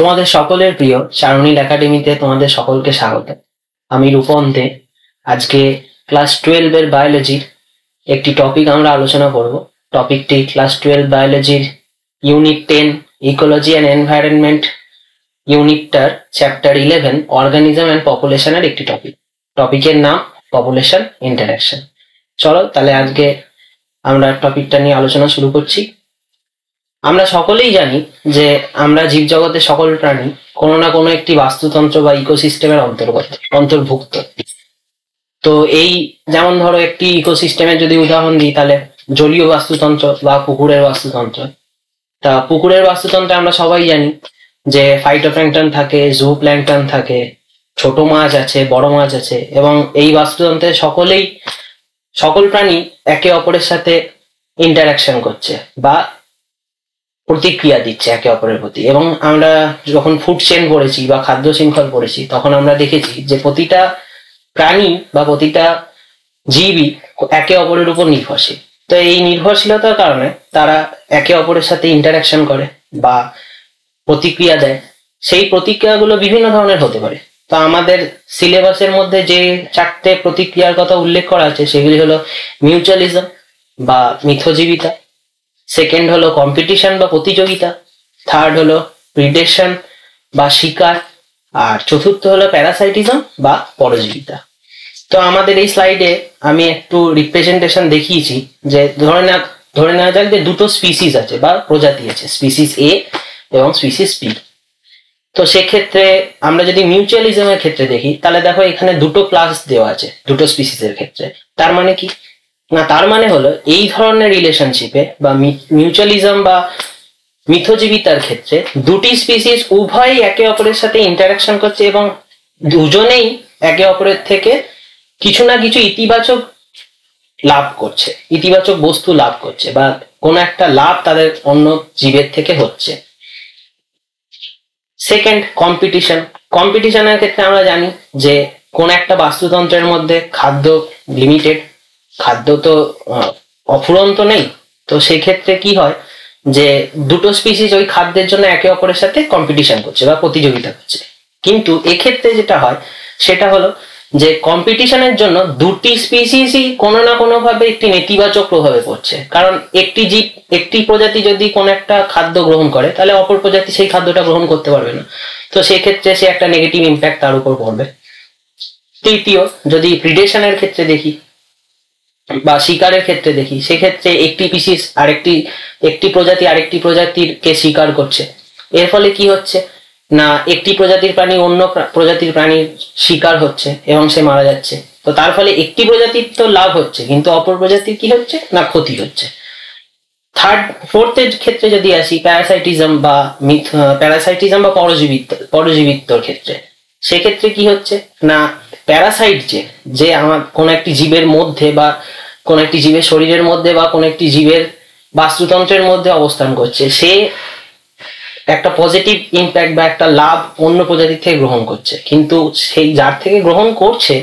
তোমাদের সকলের প্রিয় চারুনীল একাডেমিতে তোমাদের সকলকে স্বাগত। আমি রূপম দে। আজকে ক্লাস 12 এর বায়োলজির একটি টপিক আমরা আলোচনা করব। টপিকটি ক্লাস 12 বায়োলজির ইউনিট 10 ইকোলজি অ্যান্ড এনভায়রনমেন্ট ইউনিটটার চ্যাপ্টার 11 অর্গানিজম অ্যান্ড পপুলেশনের একটি টপিক। টপিকের নাম পপুলেশন ইন্টারঅ্যাকশন। চলো তাহলে আজকে আমরা টপিকটা নিয়ে আলোচনা শুরু করছি। আমরা সকলেই জানি যে আমরা জীবজগতের সকল প্রাণী কোনো না কোনো একটি বাস্তুতন্ত্র বা ইকোসিস্টেমের অন্তর্ভুক্ত। তো এই যেমন ধরো একটি ইকোসিস্টেমের যদি উদাহরণ দিই, তাহলে জলীয় বাস্তুতন্ত্র বা পুকুরের বাস্তুতন্ত্র। তা পুকুরের বাস্তুতন্ত্রে আমরা সবাই জানি যে ফাইটোপ্ল্যাঙ্কটন থাকে, জুওপ্ল্যাঙ্কটন থাকে, ছোট মাছ আছে, বড় মাছ আছে, এবং এই বাস্তুতন্ত্রে সকল প্রাণী একে অপরের সাথে ইন্টারাকশন করছে বা প্রতিক্রিয়া দিচ্ছে একে অপরের প্রতি। এবং আমরা যখন ফুড চেইন পড়েছি বা খাদ্য শৃঙ্খল পড়েছি, তখন আমরা দেখেছি যে প্রতিটা প্রাণী বা প্রতিটা জীবই একে অপরের উপর নির্ভরশীল। তো এই নির্ভরশীলতার কারণে তারা একে অপরের সাথে ইন্টারাকশন করে বা প্রতিক্রিয়া দেয়। সেই প্রতিক্রিয়াগুলো বিভিন্ন ধরনের হতে পারে। তো আমাদের সিলেবাসের মধ্যে যে 4টে প্রতিক্রিয়ার কথা উল্লেখ করা আছে সেগুলি হলো মিউচুয়ালিজম বা মিথজীবিতা, সেকেন্ড হলো কম্পিটিশন বা প্রতিযোগিতা, থার্ড হলো প্রিডেশন বা শিকার, আর চতুর্থ হলো প্যারাসাইটিজম বা পরজীবিতা। তো আমাদের এই স্লাইডে আমি একটু রিপ্রেজেন্টেশন দেখিয়েছি যে ধরে নেওয়া যাক যে দুটো স্পিসিস আছে বা প্রজাতি আছে, স্পিসিস এ এবং স্পিসিস বি। তো সেক্ষেত্রে আমরা যদি মিউচুয়ালিজমের ক্ষেত্রে দেখি, তাহলে দেখো এখানে দুটো ক্লাস দেওয়া আছে দুটো স্পিসিসের ক্ষেত্রে। তার মানে কি না, তার মানে হলো এই ধরনের রিলেশনশিপে বা মিউচুয়ালিজম বা মিথজীবিতার ক্ষেত্রে দুটি স্পিসিস উভয়ই একে অপরের সাথে ইন্টারাকশন করছে এবং দুজনেই একে অপরের থেকে কিছু না কিছু ইতিবাচক লাভ করছে, ইতিবাচক বস্তু লাভ করছে বা কোনো একটা লাভ তাদের অন্য জীবের থেকে হচ্ছে। সেকেন্ড, কম্পিটিশনের ক্ষেত্রে আমরা জানি যে কোন একটা বাস্তুতন্ত্রের মধ্যে খাদ্য লিমিটেড, খাদ্য তো অফুরন্ত নেই। তো সেক্ষেত্রে কি হয় যে দুটো স্পিসিস ওই খাদ্যের জন্য একে অপরের সাথে কম্পিটিশন করছে বা প্রতিযোগিতা করছে। কিন্তু এক্ষেত্রে যেটা হয় সেটা হলো যে কম্পিটিশনের জন্য দুটি স্পিসিসই কোনো না কোনো ভাবে একটি নেতিবাচক প্রভাবে পড়ছে। কারণ একটি প্রজাতি যদি কোনো একটা খাদ্য গ্রহণ করে, তাহলে অপর প্রজাতি সেই খাদ্যটা গ্রহণ করতে পারবে না। তো সেক্ষেত্রে সে একটা নেগেটিভ ইম্প্যাক্ট তার উপর পড়বে। তৃতীয়, যদি প্রিডেশনের ক্ষেত্রে দেখি বা শিকারের ক্ষেত্রে দেখি, সেক্ষেত্রে একটি প্রজাতি আরেকটি প্রজাতিরকে শিকার করছে। এর ফলে কি হচ্ছে না, একটি প্রজাতির প্রাণী অন্য প্রজাতির প্রাণীর শিকার হচ্ছে এবং সে মারা যাচ্ছে। তো তার ফলে একটি প্রজাতির তো লাভ হচ্ছে, কিন্তু অপর প্রজাতির কি হচ্ছে না, ক্ষতি হচ্ছে। ফোর্থের ক্ষেত্রে যদি আসি, প্যারাসাইটিজম বা পরজীবিত্বর ক্ষেত্রে, সেক্ষেত্রে কি হচ্ছে না, প্যারাসাইট যে আমার কোন একটি জীবের মধ্যে বা কোন একটি জীবের শরীরের মধ্যে বা কোন একটি জীবের বাস্তুতন্ত্রের মধ্যে অবস্থান করছে, সে একটা পজিটিভ ইম্প্যাক্ট বা একটা লাভ অন্য প্রজাতির থেকে গ্রহণ করছে, কিন্তু সেই যার থেকে গ্রহণ করছে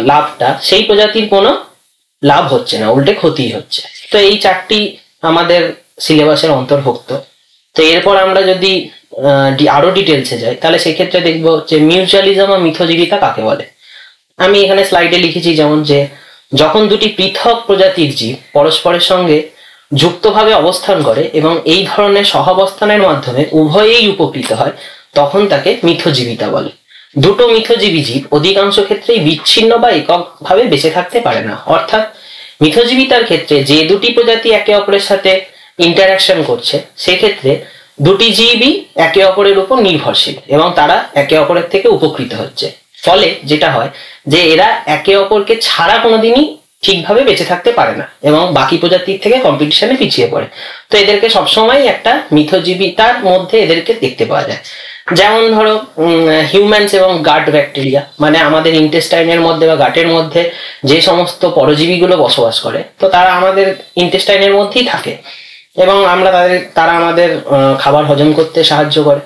লাভটা, সেই প্রজাতির কোনো লাভ হচ্ছে না, উল্টে ক্ষতি হচ্ছে। তো এই 4টি আমাদের সিলেবাসের অন্তর্ভুক্ত। তো এরপর আমরা যদি আরো ডিটেলসে যাই, তাহলে সেক্ষেত্রে দেখবো যে মিউচুয়ালিজম ও মিথজীবিতা কাকে বলে। আমি এখানে স্লাইডে লিখেছি যেমন যে যখন দুটি পৃথক প্রজাতির জীব পরস্পরের সঙ্গে যুক্তভাবে অবস্থান করে এবং এই ধরনের সহাবস্থানের মাধ্যমে উভয়েই উপকৃত হয়, তখন তাকে মিথজীবিতা বলে। দুটো মিথজীবী জীব অধিকাংশ ক্ষেত্রেই বিচ্ছিন্ন বা এককভাবে বেঁচে থাকতে পারে না। অর্থাৎ মিথজীবিতার ক্ষেত্রে যে দুটি প্রজাতি একে অপরের সাথে ইন্টারাকশন করছে, সেক্ষেত্রে দুটি জীবই একে অপরের উপর নির্ভরশীল এবং তারা একে অপরের থেকে উপকৃত হচ্ছে। ফলে যেটা হয় যে এরা একে অপরকে ছাড়া কোনোদিনই ঠিকভাবে বেঁচে থাকতে পারে না এবং বাকি প্রজাতির থেকে কম্পিটিশনে পিছিয়ে পড়ে। তো এদেরকে সবসময় একটা মিথজীবিতার মধ্যে এদেরকে দেখতে পাওয়া যায়। যেমন ধরো হিউম্যানস এবং গাট ব্যাকটেরিয়া, মানে আমাদের ইন্টেস্টাইনের মধ্যে বা গাটের মধ্যে যে সমস্ত পরজীবীগুলো বসবাস করে, তো তারা আমাদের ইন্টেস্টাইনের মধ্যেই থাকে এবং তারা আমাদের খাবার হজম করতে সাহায্য করে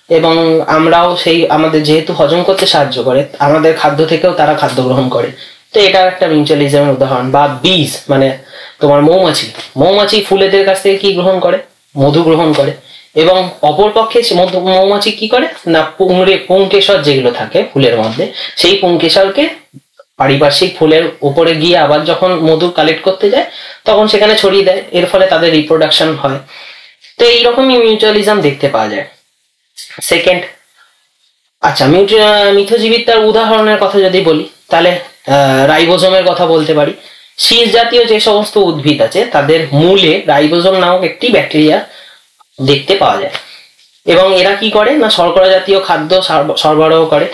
এবং আমরাও আমাদের যেহেতু হজম করতে সাহায্য করে, আমাদের খাদ্য থেকেও তারা খাদ্য গ্রহণ করে। তো এটা একটা মিউচুয়ালিজমের উদাহরণ। বা বীজ, মানে তোমার মৌমাছি ফুলেদের কাছ থেকে কি গ্রহণ করে, মধু গ্রহণ করে এবং অপরপক্ষে মৌমাছি কি করে না পুংকেশর যেগুলো থাকে ফুলের মধ্যে সেই পুংকেশরকে পারিপার্শ্বিক ফুলের উপরে গিয়ে আবার যখন মধু কালেক্ট করতে যায় তখন সেখানে ছড়িয়ে দেয়, এর ফলে তাদের রিপ্রোডাকশন হয়। তো এইরকমই মিউচুয়ালিজম দেখতে পাওয়া যায়। সেকেন্ড, আচ্ছা মিথজীবিতার উদাহরণের কথা যদি বলি তাহলে রাইবোজোমের কথা বলতে পারি। শীষ জাতীয় যে সমস্ত উদ্ভিদ আছে তাদের মূলে রাইবোজোম নামক একটি ব্যাকটেরিয়া দেখতে পাওয়া যায় এবং এরা কি করে না শর্করা জাতীয় খাদ্য সরবরাহ করে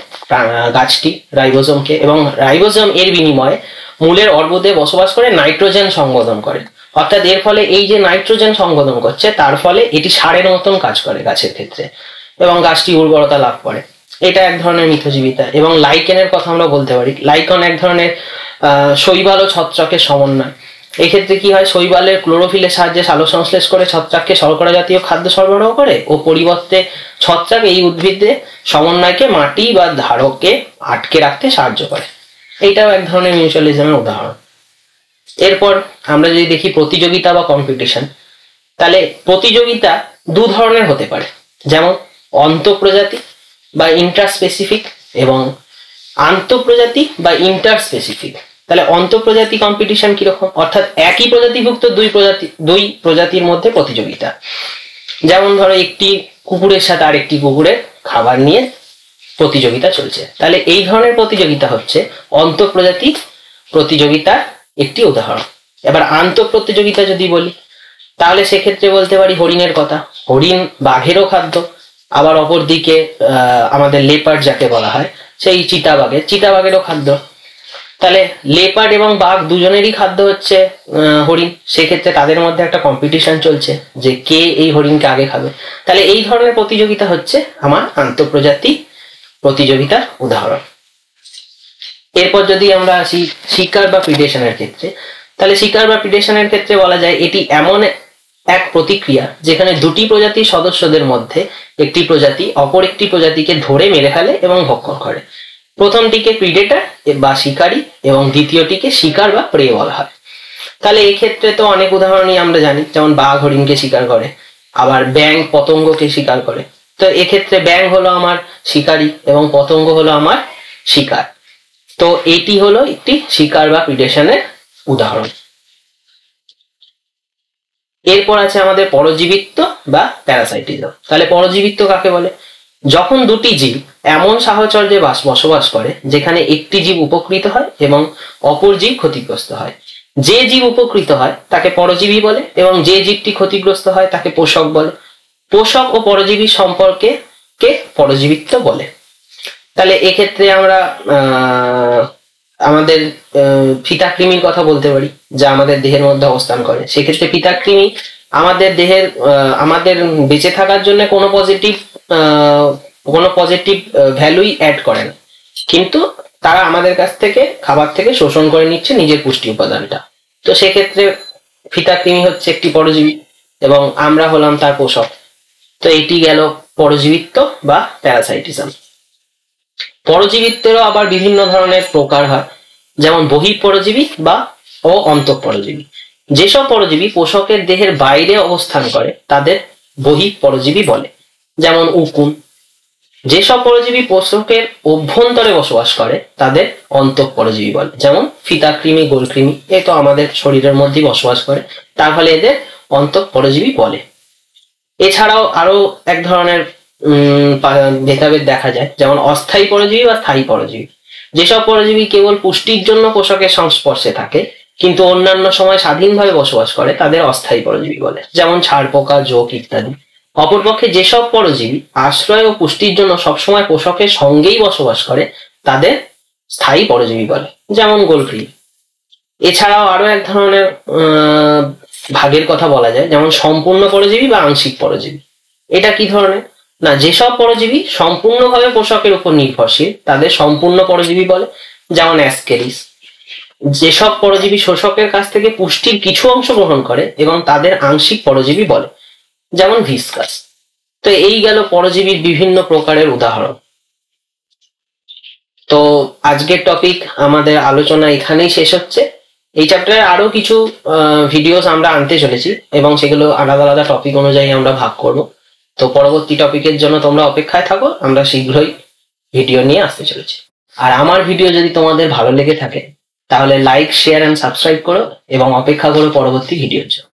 গাছটি রাইবোজোমকে, এবং রাইবোজোম এর বিনিময়ে মূলের অর্বুদে বসবাস করে নাইট্রোজেন সংবধন করে। অর্থাৎ এর ফলে এই যে নাইট্রোজেন সংবধন করছে তার ফলে এটি সারের মতন কাজ করে গাছের ক্ষেত্রে এবং গাছটি উর্বরতা লাভ করে। এটা এক ধরনের মিথজীবিতা। এবং লাইকেনের কথা আমরা বলতে পারি। লাইকন এক ধরনের শৈবাল ও ছত্রাকের সমন্বয়। এক্ষেত্রে কি হয়, শৈবালের ক্লোরোফিলের সাহায্যে সালোকসংশ্লেষ করে ছত্রাককে শর্করা জাতীয় খাদ্য সরবরাহ করে ও পরিবর্তে ছত্রাক এই উদ্ভিদে সমন্বয়কে মাটি বা ধারককে আটকে রাখতে সাহায্য করে। এইটাও এক ধরনের মিউচুয়ালিজমের উদাহরণ। এরপর আমরা যদি দেখি প্রতিযোগিতা বা কম্পিটিশন, তাহলে প্রতিযোগিতা দু ধরনের হতে পারে, যেমন অন্তঃপ্রজাতি বা ইন্টারস্পেসিফিক এবং আন্তঃপ্রজাতি বা ইন্টারস্পেসিফিক। তাহলে অন্তঃপ্রজাতি কম্পিটিশন কিরকম, অর্থাৎ একই প্রজাতিভুক্ত দুই প্রজাতির মধ্যে প্রতিযোগিতা। যেমন ধরো একটি কুকুরের সাথে আরেকটি কুকুরের খাবার নিয়ে প্রতিযোগিতা চলছে, তাহলে এই ধরনের প্রতিযোগিতা হচ্ছে অন্তঃপ্রজাতি প্রতিযোগিতার একটি উদাহরণ। এবার আন্তঃপ্রতিযোগিতা যদি বলি তাহলে সেক্ষেত্রে বলতে পারি হরিণের কথা। হরিণ বাঘেরও খাদ্য, আবার অপরদিকে আমাদের লেপার্ড যাকে বলা হয় সেই চিতাবাঘেরও খাদ্য। তাহলে লেপার্ড এবং বাঘ দুজনেরই খাদ্য হচ্ছে হরিণ, সেক্ষেত্রে তাদের মধ্যে একটা কম্পিটিশন চলছে যে কে এই হরিণকে আগে খাবে। তাহলে এই ধরনের প্রতিযোগিতা হচ্ছে আমার আন্তঃপ্রজাতি প্রতিযোগিতার উদাহরণ। এরপর যদি আমরা আসি শিকার বা প্রিডেশনের ক্ষেত্রে, তাহলে শিকার বা প্রিডেশনের ক্ষেত্রে বলা যায় এটি এমন এক প্রতিক্রিয়া যেখানে দুটি প্রজাতির সদস্যদের মধ্যে একটি প্রজাতি অপর একটি প্রজাতিকে ধরে মেরে ফেলে এবং ভক্ষণ করে। প্রথমটিকে প্রিডেটর বা শিকারী এবং দ্বিতীয়টিকে শিকার বা প্রে বলা হয়। তাহলে এই ক্ষেত্রে তো অনেক উদাহরণই আমরা জানি, যেমন বাঘ হরিণকে শিকার করে, আবার ব্যাঙ পতঙ্গকে শিকার করে। তো এক্ষেত্রে ব্যাঙ হলো আমার শিকারী এবং পতঙ্গ হলো আমার শিকার। তো এটি হলো একটি শিকার বা প্রিডেশনের উদাহরণ। এরপর আছে আমাদের পরজীবিত্ব বা প্যারাসাইটিজম। তাহলে পরজীবিত্ব কাকে বলে, যখন দুটি জীব এমন সাহচর্যে বসবাস করে যেখানে একটি জীব উপকৃত হয় এবং অপর জীব ক্ষতিগ্রস্ত হয়। যে জীব উপকৃত হয় তাকে পরজীবী বলে এবং যে জীবটি ক্ষতিগ্রস্ত হয় তাকে পোষক বলে। পোষক ও পরজীবী সম্পর্কে কে পরজীবিত্ব বলে। তাহলে এক্ষেত্রে আমরা আমাদের ফিতাকৃমির কথা বলতে পারি যা আমাদের দেহের মধ্যে অবস্থান করে। সেক্ষেত্রে ফিতাকৃমি আমাদের দেহের আমাদের বেঁচে থাকার জন্য কোনো পজিটিভ ভ্যালুই অ্যাড করে না, কিন্তু তারা আমাদের কাছ থেকে খাবার থেকে শোষণ করে নিচ্ছে নিজের পুষ্টি উপাদানটা। তো সেক্ষেত্রে ফিতাকৃমি হচ্ছে একটি পরজীবী এবং আমরা হলাম তার পোষক। তো এটি গেল পরজীবিত্ব বা প্যারাসাইটিজম। পরজীবিত্বেরও আবার বিভিন্ন ধরনের প্রকার হয়, যেমন বহিঃপরজীবী বা ও অন্তঃপরজীবী। যেসব পরজীবী পোষকের দেহের বাইরে অবস্থান করে তাদের বহিঃপরজীবী বলে, যেমন উকুন। যেসব পরজীবী পোষকের অভ্যন্তরে বসবাস করে তাদের অন্তঃপরজীবী বলে, যেমন ফিতাকৃমি, গোলকৃমি, এ তো আমাদের শরীরের মধ্যেই বসবাস করে, তার ফলে এদের অন্তঃপরজীবী বলে। এছাড়াও আরো এক ধরনের ভেদাভেদ দেখা যায়, যেমন অস্থায়ী পরজীবী বা স্থায়ী পরজীবী। যেসব পরজীবী কেবল পুষ্টির জন্য পোষকের সংস্পর্শে থাকে কিন্তু অন্যান্য সময় স্বাধীনভাবে বসবাস করে তাদের অস্থায়ী পরজীবী বলে, যেমন ছাড়পোকা, জোঁক ইত্যাদি। অপরপক্ষে যেসব পরজীবী আশ্রয় ও পুষ্টির জন্য সবসময় পোষকের সঙ্গেই বসবাস করে তাদের স্থায়ী পরজীবী বলে, যেমন গোলকৃমি। এছাড়াও আরো এক ধরনের ভাগের কথা বলা যায়, যেমন সম্পূর্ণ পরজীবী বা আংশিক পরজীবী। এটা কি ধরনের না, যেসব পরজীবী সম্পূর্ণভাবে পোষকের উপর নির্ভরশীল তাদের সম্পূর্ণ পরজীবী বলে, যেমন অ্যাসকেরিস। যেসব পরজীবী শোষকের কাছ থেকে পুষ্টির কিছু অংশ গ্রহণ করে এবং তাদের আংশিক পরজীবী বলে, যেমন ভিসকাস। তো এই গেল পরজীবীর বিভিন্ন প্রকারের উদাহরণ। তো আজকের টপিক আমাদের আলোচনা এখানেই শেষ হচ্ছে। এই চ্যাপ্টারে আরো কিছু ভিডিওস আমরা আনতে চলেছি এবং সেগুলো আলাদা আলাদা টপিক অনুযায়ী আমরা ভাগ করব। তো পরবর্তী টপিকের জন্য তোমরা অপেক্ষায় থাকো, আমরা শীঘ্রই ভিডিও নিয়ে আসতে চলেছি। আর আমার ভিডিও যদি তোমাদের ভালো লেগে থাকে তাহলে লাইক, শেয়ার এন্ড সাবস্ক্রাইব করো এবং অপেক্ষা করো পরবর্তী ভিডিওর জন্য।